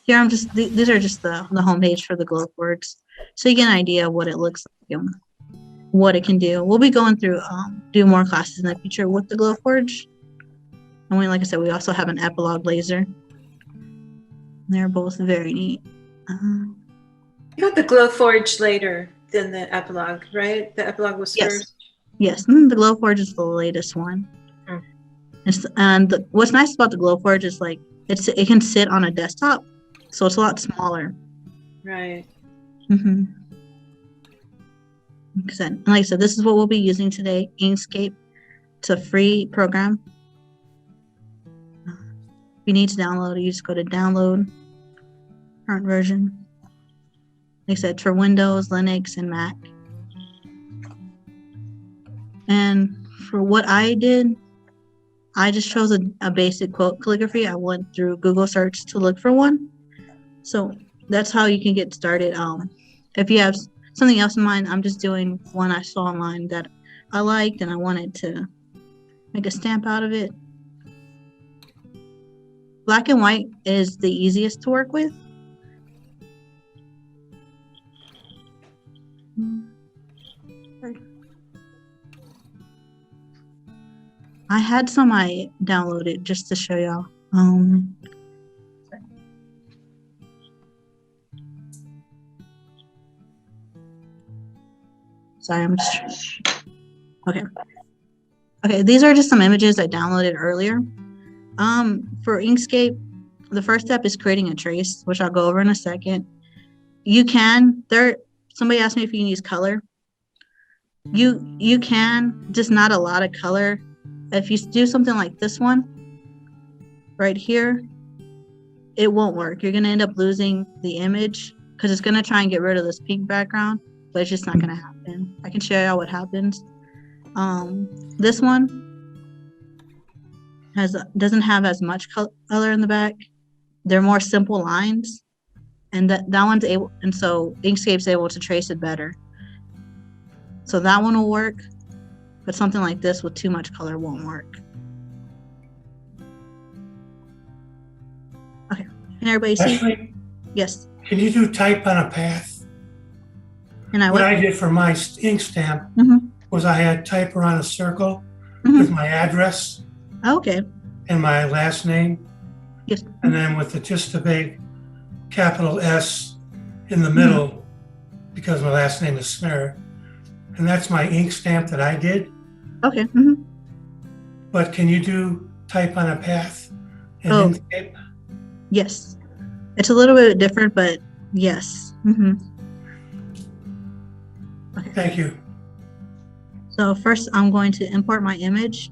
Here I'm just, these are just the homepage for the Glowforge. So you get an idea of what it looks like and what it can do. We'll be going through, do more classes in the future with the Glowforge. And like I said, we also have an epilogue laser. They're both very neat. You got the Glowforge later than the epilogue, right? The epilogue was first? Yes, the Glowforge is the latest one. And what's nice about the Glowforge is like it can sit on a desktop, so it's a lot smaller. Right. Mm-hmm. Like I said, this is what we'll be using today. Inkscape. It's a free program. If you need to download it, you just go to download current version. Like I said, for Windows, Linux, and Mac. And for what I did, I just chose a basic quote calligraphy. I went through Google search to look for one. So that's how you can get started. If you have something else in mind, I'm just doing one I saw online that I liked and I wanted to make a stamp out of it. Black and white is the easiest to work with. I had some I downloaded just to show y'all. Sorry, I'm just okay. Okay, these are just some images I downloaded earlier. For Inkscape, the first step is creating a trace, which I'll go over in a second. You can somebody asked me if you can use color. You can, just not a lot of color. If you do something like this one right here, it won't work. You're gonna end up losing the image because it's gonna try and get rid of this pink background, but it's just not gonna happen. I can show y'all what happens. This one doesn't have as much color in the back. They're more simple lines, and that one's able, and so Inkscape's able to trace it better. So that one will work, but something like this with too much color won't work. Okay, can everybody see? Leslie, yes. Can you do type on a path? And what I did for my ink stamp was I had type around a circle with my address. Okay. And my last name. Yes. And then with just a big capital S in the middle because my last name is Smear. And that's my ink stamp that I did. Okay. But can you do type on a path in Inkscape? Yes. It's a little bit different, but yes. Okay. Thank you. So first I'm going to import my image.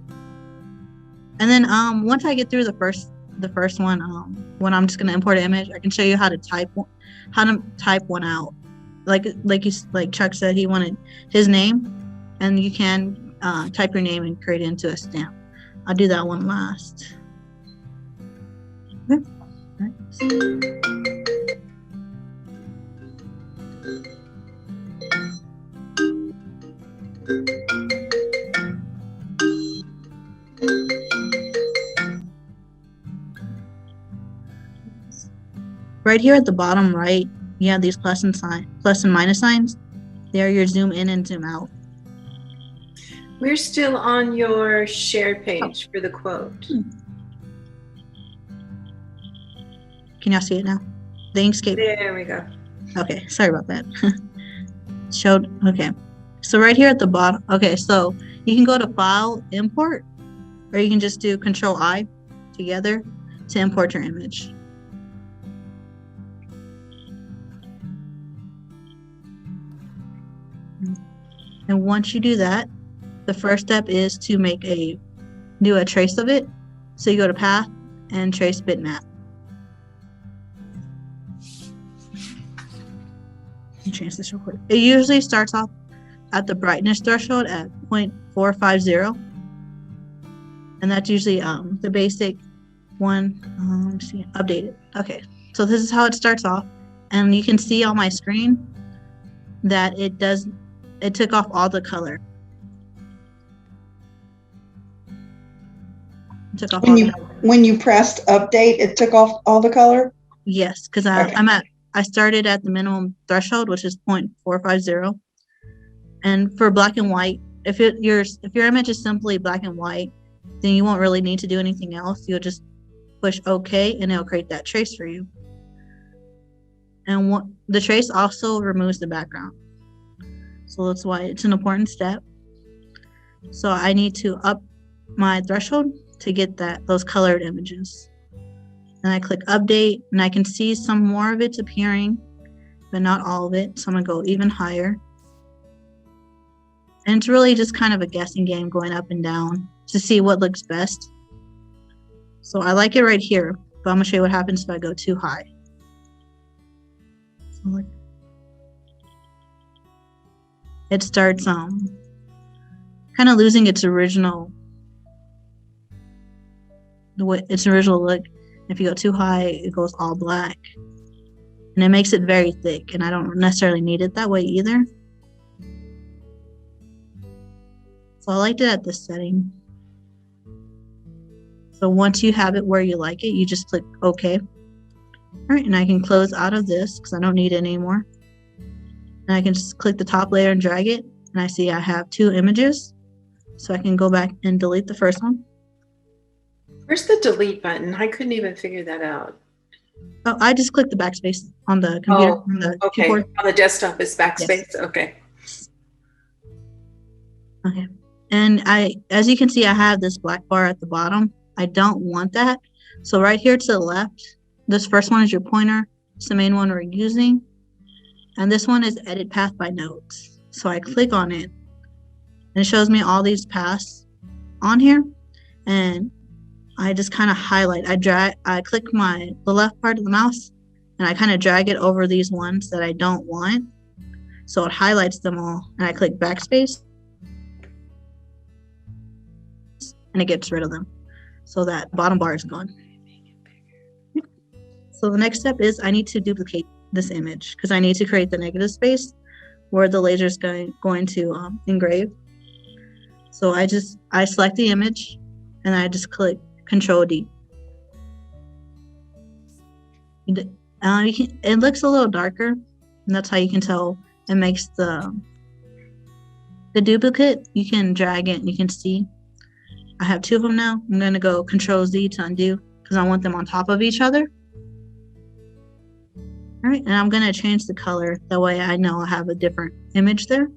And then once I get through the first one, when I'm just going to import an image, I can show you how to type one out. Like Chuck said, he wanted his name, and you can type your name and create it into a stamp. I'll do that one last. Okay. Right here at the bottom right, you have these plus and minus signs. They are your zoom in and zoom out. We're still on your shared page for the quote. Can y'all see it now? The Inkscape. There we go. Okay, sorry about that. Okay. So right here at the bottom, okay, so you can go to File, Import, or you can just do Control-I together to import your image. And once you do that, the first step is to do a trace of it. So you go to Path and Trace Bitmap. Let me change this real quick. It usually starts off at the brightness threshold at 0.450. And that's usually the basic one. Let's see, updated. Okay, so this is how it starts off. And you can see on my screen that it took off all the color. When you pressed update, it took off all the color? Yes, because Okay. I started at the minimum threshold, which is 0.450. And for black and white, if your image is simply black and white, then you won't really need to do anything else. You'll just push OK, and it'll create that trace for you. And the trace also removes the background, so that's why it's an important step. So I need to up my threshold to get those colored images. And I click update, and I can see some more of it's appearing, but not all of it. So I'm gonna go even higher. And it's really just kind of a guessing game, going up and down to see what looks best. So I like it right here, but I'm gonna show you what happens if I go too high. So it starts kind of losing its original look. If you go too high, it goes all black, and it makes it very thick, and I don't necessarily need it that way either. So I liked it at this setting. So once you have it where you like it, you just click OK. All right, and I can close out of this because I don't need it anymore. And I can just click the top layer and drag it, and I see I have 2 images. So I can go back and delete the first one. Where's the delete button? I couldn't even figure that out. Oh, I just clicked the backspace on the computer. Oh, on the okay. keyboard. On the desktop is backspace. Yes. Okay. Okay. And as you can see, I have this black bar at the bottom. I don't want that. So right here to the left, this first one is your pointer. It's the main one we're using. And this one is edit path by nodes. So I click on it, and it shows me all these paths on here. And I just kind of highlight. I click the left part of the mouse, and I kind of drag it over these ones that I don't want. So it highlights them all, and I click backspace, and it gets rid of them. So that bottom bar is gone. So the next step is I need to duplicate this image because I need to create the negative space where the laser is going to engrave. So I select the image, and I just click Control D. It looks a little darker, and that's how you can tell it makes the duplicate. You can drag it, and you can see I have 2 of them now. I'm going to go Control Z to undo because I want them on top of each other. All right, and I'm going to change the color. That way I know I have a different image there.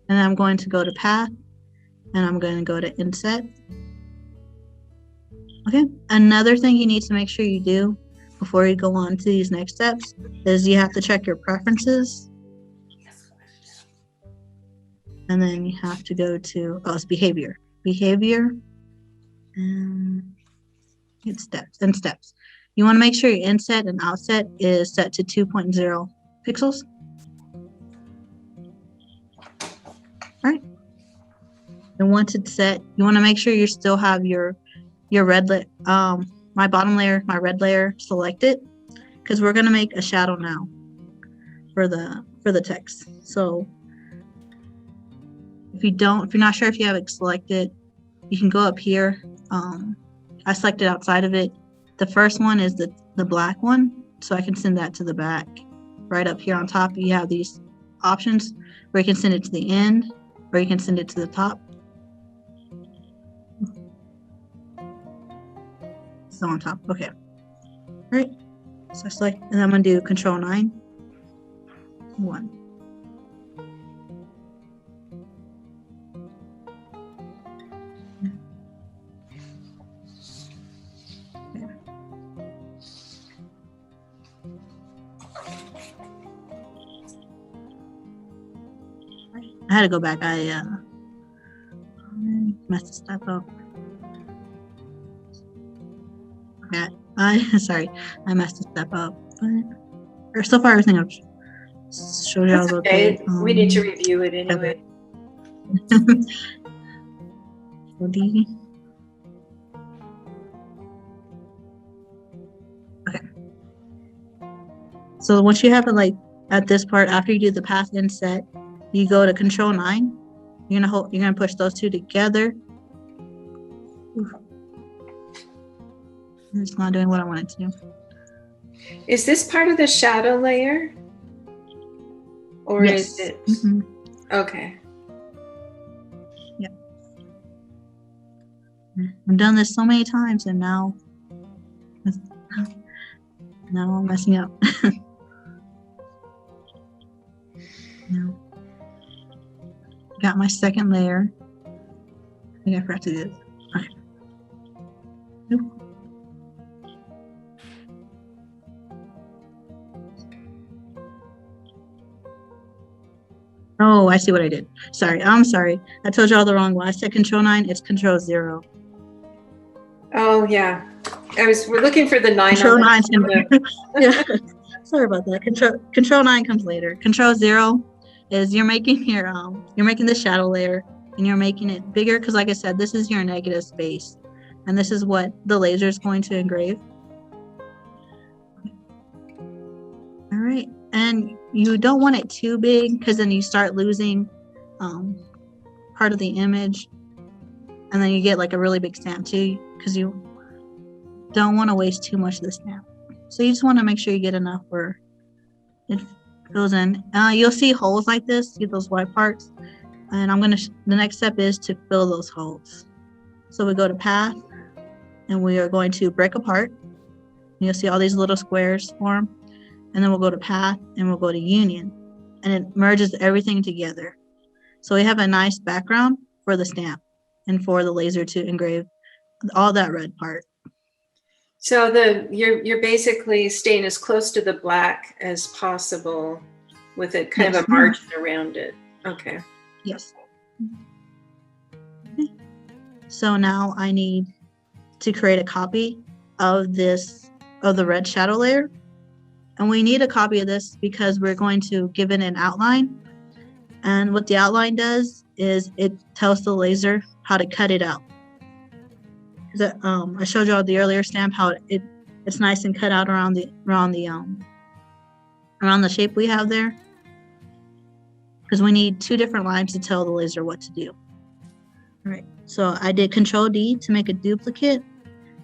And I'm going to go to Path, and I'm going to go to Inset. Okay, another thing you need to make sure you do before you go on to these next steps is you have to check your preferences. And then you have to go to, it's behavior. Behavior, and it's steps. You want to make sure your inset and outset is set to 2.0 pixels. All right. And once it's set, you want to make sure you still have your red layer, my bottom layer, my red layer selected, because we're going to make a shadow now for the text. So if you're not sure if you have it selected, you can go up here. I selected outside of it. The first one is the black one, so I can send that to the back. Right up here on top, you have these options where you can send it to the end, or you can send it to the top. So on top, okay. All right, so I select, and I'm gonna do Control 9, 1. I had to go back. I messed this stuff up. Okay, sorry, I messed this stuff up. But so far, everything I've showed y'all is okay. We need to review it anyway. Okay. So once you have it like at this part, after you do the path inset, you go to Control 9. You're gonna push those two together. Oof. It's not doing what I want it to do. Is this part of the shadow layer? Or Yes. is it? Mhm. Okay. I've done this so many times, and now I'm messing up. No. Got my second layer. I think I forgot to do this. Okay. Nope. Oh, I see what I did. Sorry, I'm sorry. I told you all the wrong one. I said Control-9. It's Control-0. Oh yeah. We're looking for the 9 on Control-9's the, yeah. Sorry about that. Control-9 comes later. Control-0 is you're making the shadow layer, and you're making it bigger because, like I said, this is your negative space, and this is what the laser is going to engrave. All right, and you don't want it too big because then you start losing part of the image, and then you get like a really big stamp too because you don't want to waste too much of the stamp. So you just want to make sure you get enough where it goes in. You'll see holes like this, see those white parts, and the next step is to fill those holes. So we go to path, and we are going to break apart. You'll see all these little squares form, and then we'll go to path, and we'll go to union, and it merges everything together. So we have a nice background for the stamp and for the laser to engrave all that red part. So you're basically staying as close to the black as possible with a kind of a margin around it. Okay. Yes. Okay. So now I need to create a copy of the red shadow layer. And we need a copy of this because we're going to give it an outline. And what the outline does is it tells the laser how to cut it out. I showed you all the earlier stamp how it's nice and cut out around the shape we have there, because we need 2 different lines to tell the laser what to do. All right, so I did Control D to make a duplicate,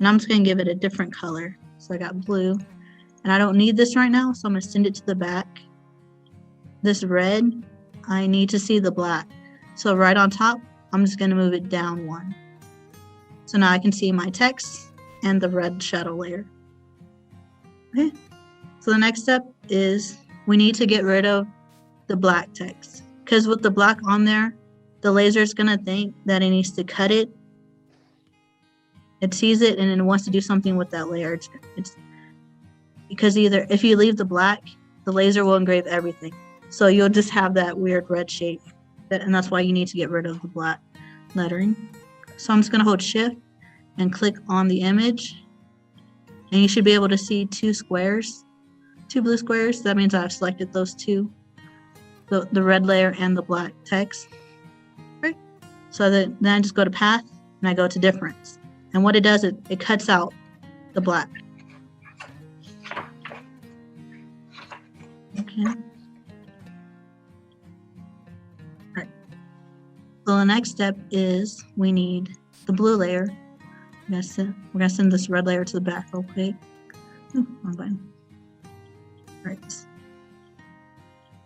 and I'm just going to give it a different color. So I got blue, and I don't need this right now, so I'm going to send it to the back. This red, I need to see the black. So right on top, I'm just going to move it down 1. So now I can see my text and the red shadow layer. Okay, so the next step is we need to get rid of the black text, because with the black on there, the laser is going to think that it needs to cut it. It sees it and it wants to do something with that layer. It's because either if you leave the black, the laser will engrave everything. So you'll just have that weird red shape, and that's why you need to get rid of the black lettering. So I'm just going to hold Shift and click on the image, and you should be able to see 2 squares, 2 blue squares. That means I've selected those 2, the red layer and the black text. Right. So then I just go to Path, and I go to Difference. And what it does, it cuts out the black. Okay. All right. So the next step is we need the blue layer. We're gonna send this red layer to the back real quick. Ooh, wrong button. Right.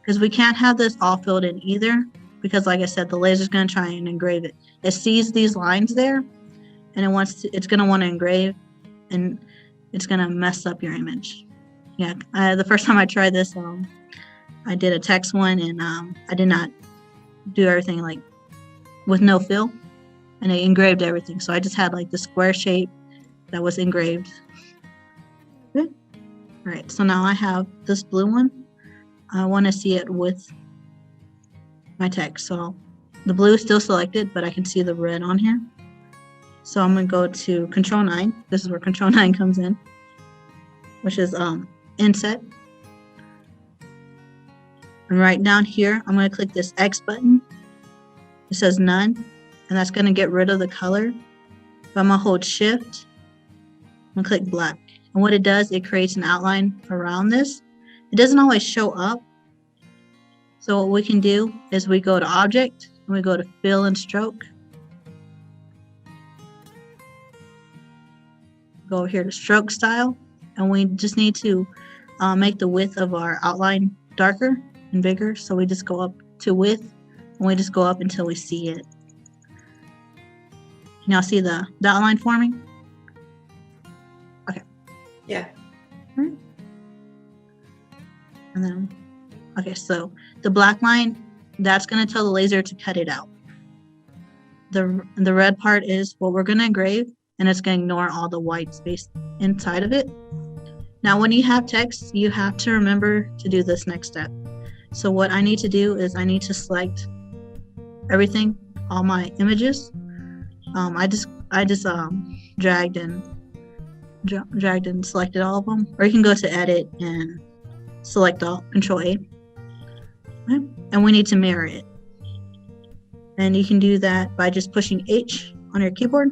Because we can't have this all filled in either, because like I said, the laser's gonna try and engrave it. It sees these lines there, and it's gonna want to engrave, and it's gonna mess up your image. Yeah, the first time I tried this, I did a text one, and I did not do everything like with no fill, and it engraved everything. So I just had like the square shape that was engraved. Okay. All right, so now I have this blue one. I want to see it with my text. So the blue is still selected, but I can see the red on here. So I'm going to go to Control 9. This is where Control 9 comes in, which is Inset. And right down here, I'm going to click this X button. It says None, and that's going to get rid of the color. But I'm going to hold Shift. I'm going to click Black. And what it does, it creates an outline around this. It doesn't always show up. So what we can do is we go to Object, and we go to Fill and Stroke. Go over here to Stroke Style, and we just need to make the width of our outline darker and bigger. So we just go up to width, and we just go up until we see it. Now see the outline forming? Okay. Yeah. And then, okay, so the black line, that's going to tell the laser to cut it out. The red part is what we're going to engrave, and it's going to ignore all the white space inside of it. Now, when you have text, you have to remember to do this next step. So what I need to do is I need to select everything, all my images. I just dragged and selected all of them, or you can go to edit and select all, Control A. Okay. And we need to mirror it. And you can do that by just pushing H on your keyboard,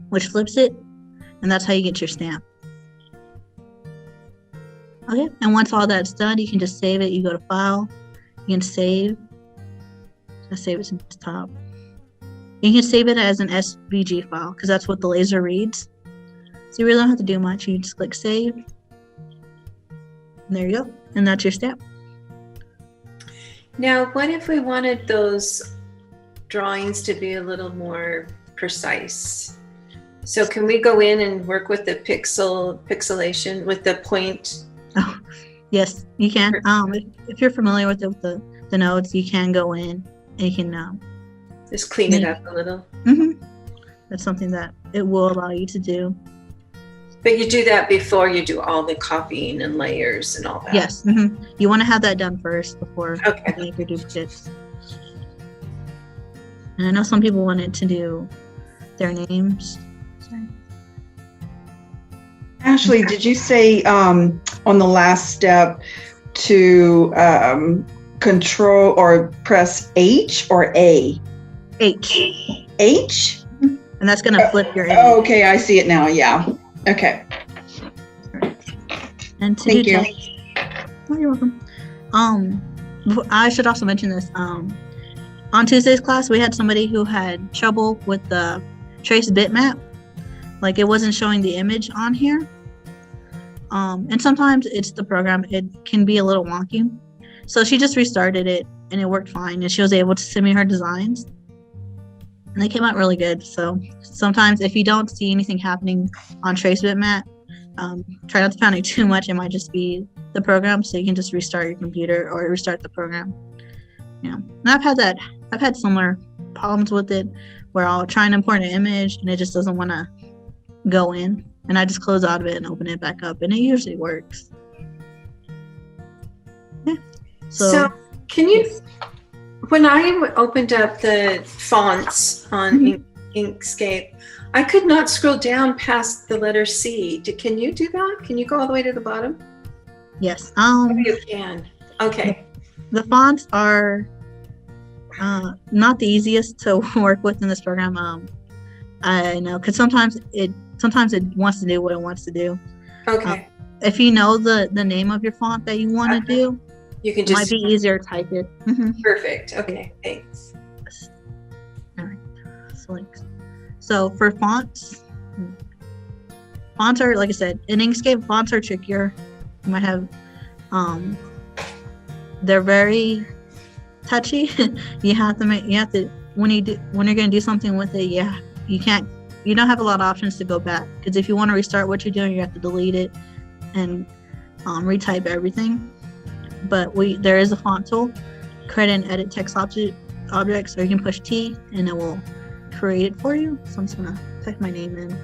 which flips it, and that's how you get your stamp. Okay, and once all that's done, you can just save it. You go to File, you can save. Let's save it to the top. You can save it as an SVG file because that's what the laser reads. So you really don't have to do much. You just click Save. And there you go, and that's your stamp. Now, what if we wanted those drawings to be a little more precise? So can we go in and work with the pixelation with the point? Oh, yes, you can. If you're familiar with the nodes, you can go in and you can Just clean it up a little. That's something that it will allow you to do. But you do that before you do all the copying and layers and all that. Yes, you want to have that done first before Okay. you make your duplicates. And I know some people wanted to do their names. Sorry. Ashley, did you say on the last step to control or press H or A? H. H? And that's going to flip your image. Oh, okay, I see it now. Yeah. Okay. And to Thank do you. text, oh, you're welcome. I should also mention this. On Tuesday's class, we had somebody who had trouble with the trace bitmap. Like it wasn't showing the image on here. And sometimes it's the program. It can be a little wonky. So she just restarted it and it worked fine. And she was able to send me her designs. And they came out really good. So sometimes if you don't see anything happening on trace bitmap, try not to panic too much. It might just be the program. So you can just restart your computer or restart the program. Yeah. And I've had similar problems with it where I'll try and import an image and it just doesn't want to go in. And I just close out of it and open it back up. And it usually works. Yeah. So can you, when I opened up the fonts on Inkscape, I could not scroll down past the letter C. Can you do that? Can you go all the way to the bottom? Yes. You can. Okay. The fonts are not the easiest to work with in this program. I know, because sometimes it wants to do what it wants to do. Okay. If you know the name of your font that you want to do, You can it might just, be easier to type it. perfect. Okay, thanks. All right. So for fonts are, like I said, in Inkscape, fonts are trickier. You might have, they're very touchy. you have to when you're going to do something with it, you don't have a lot of options to go back, because if you want to restart what you're doing, you have to delete it and retype everything. But there is a font tool, create and edit text objects, or you can push T and it will create it for you. So I'm just gonna type my name in.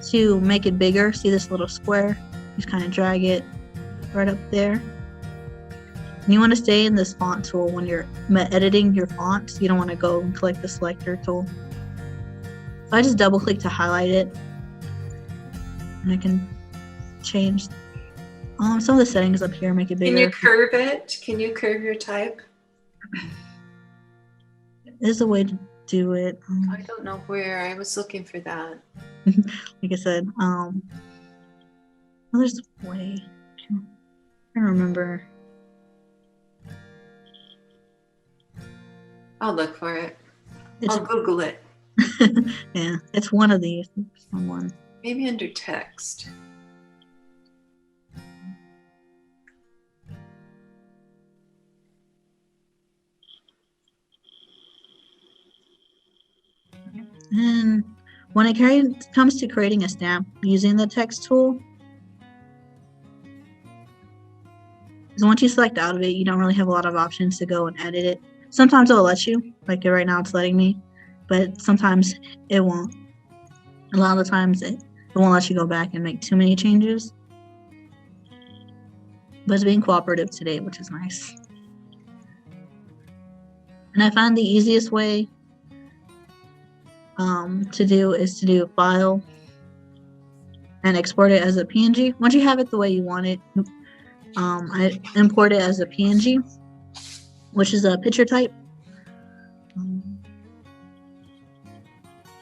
To make it bigger, see this little square? Just kind of drag it right up there. And you want to stay in this font tool when you're editing your fonts. You don't want to go and click the selector tool. So I just double click to highlight it, and I can change some of the settings up here, make it bigger. Can you curve it? Can you curve your type? There's a way to do it. I don't know where. I was looking for that. Like I said, well, there's a way. I don't remember. I'll look for it. It's, I'll Google it. yeah, it's one of these. It's one. Maybe under text. And when it comes to creating a stamp using the text tool, because once you select out of it, you don't really have a lot of options to go and edit it. Sometimes it'll let you, like right now it's letting me, but sometimes it won't. A lot of the times it won't let you go back and make too many changes. But it's being cooperative today, which is nice. And I find the easiest way to do is to do file and export it as a PNG. Once you have it the way you want it, I import it as a PNG, which is a picture type.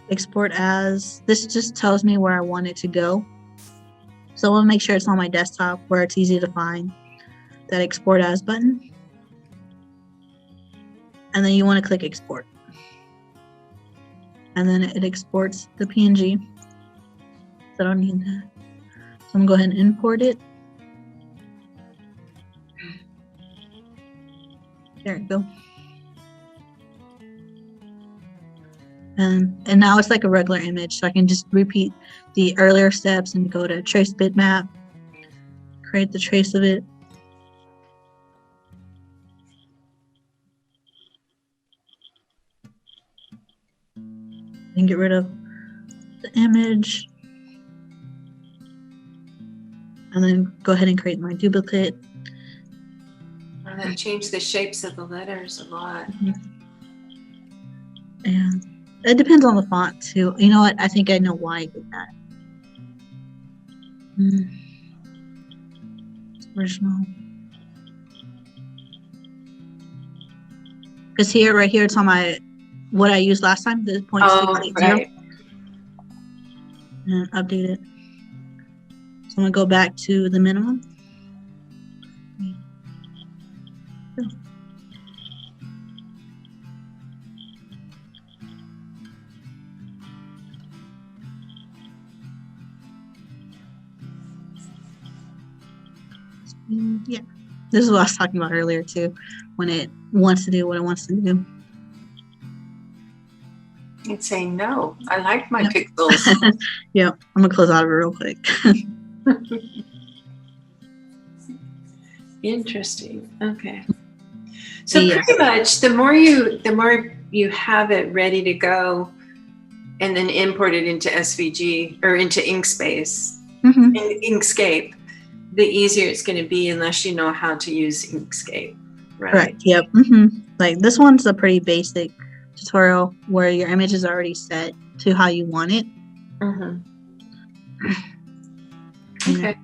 Export as, this just tells me where I want it to go. So I want to make sure it's on my desktop where it's easy to find that export as button. And then you want to click export. And then it exports the PNG. So I don't need that. So I'm gonna go ahead and import it. There we go. And now it's like a regular image, so I can just repeat the earlier steps and go to trace bitmap, create the trace of it. And get rid of the image. And then go ahead and create my duplicate. And then change the shapes of the letters a lot. And it depends on the font too. You know what? I think I know why I did that. Original. Because here, right here, it's on my what I used last time, the 0.680. Right. And update it. So I'm gonna go back to the minimum. Yeah, this is what I was talking about earlier too, when it wants to do what it wants to do. It's saying no. I like my Yep. pixels. Yeah, I'm gonna close out of it real quick. Interesting. Okay. So Yes. pretty much the more you have it ready to go and then import it into SVG or into Inkscape, the easier it's going to be unless you know how to use Inkscape. Right. Correct. Yep. Like this one's a pretty basic tutorial where your image is already set to how you want it. Okay.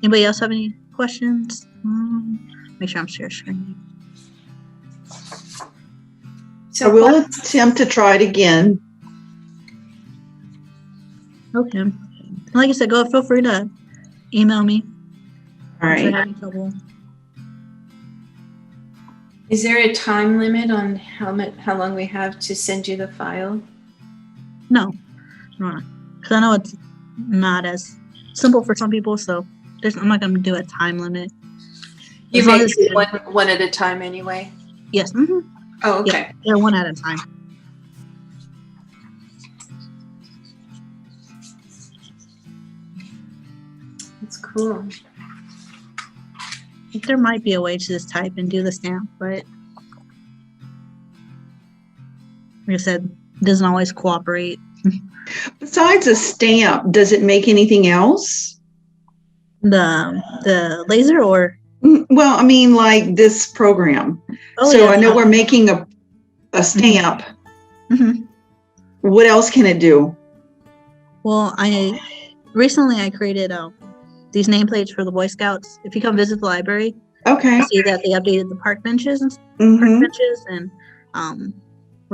Anybody else have any questions? Make sure I'm sharing screen. I will attempt to try it again. Okay. Like I said, feel free to email me. All If you're right. having trouble. Is there a time limit on how long we have to send you the file? No, because I know it's not as simple for some people, so I'm not going to do a time limit. You As long may as do it's- one at a time anyway. Yes. Oh, okay. Yeah, one at a time. That's cool. There might be a way to just type and do the stamp, but like I said, it doesn't always cooperate. Besides a stamp, does it make anything else? The laser or Well, I mean, like this program. So I know we're making a stamp. Mhm. What else can it do? Well, I recently created these nameplates for the Boy Scouts. If you come visit the library, Okay. you see that they updated the park benches and where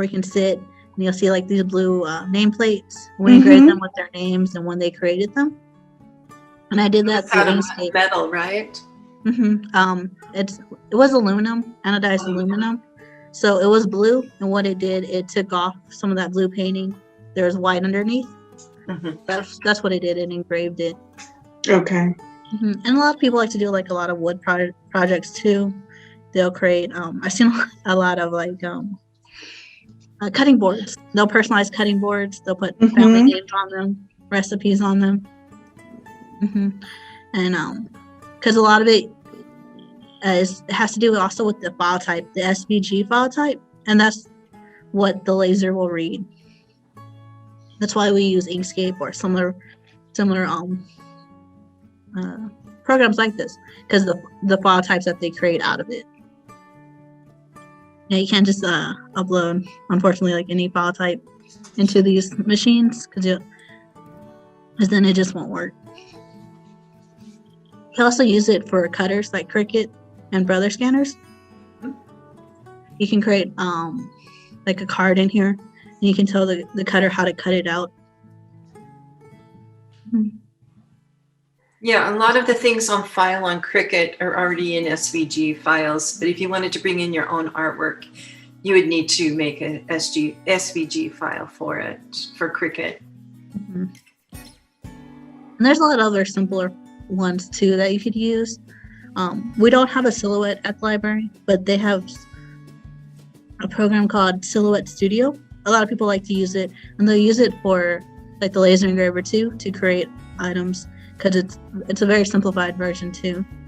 you can sit, and you'll see like these blue nameplates. We engraved them with their names and when they created them. And I did that It's through out of Inkscape. metal, right? It was aluminum, anodized aluminum. So it was blue, and what it did, it took off some of that blue painting there's white underneath. Mhm. That's what it did. It engraved it. Okay. And a lot of people like to do like a lot of wood projects too. They'll create. I've seen a lot of like cutting boards. They'll personalize cutting boards. They'll put family names on them, recipes on them. And because a lot of it has to do also with the file type, the SVG file type, and that's what the laser will read. That's why we use Inkscape or similar programs like this, because the file types that they create out of it. Yeah, you can't just upload, unfortunately, like any file type into these machines, because then it just won't work. You can also use it for cutters like Cricut and Brother scanners. You can create like a card in here, and you can tell the cutter how to cut it out. Yeah, a lot of the things on file on Cricut are already in SVG files, but if you wanted to bring in your own artwork, you would need to make a SVG file for it, for Cricut. And there's a lot of other simpler ones too that you could use. We don't have a Silhouette at the library, but they have a program called Silhouette Studio. A lot of people like to use it, and they'll use it for like the laser engraver too, to create items, because it's a very simplified version too.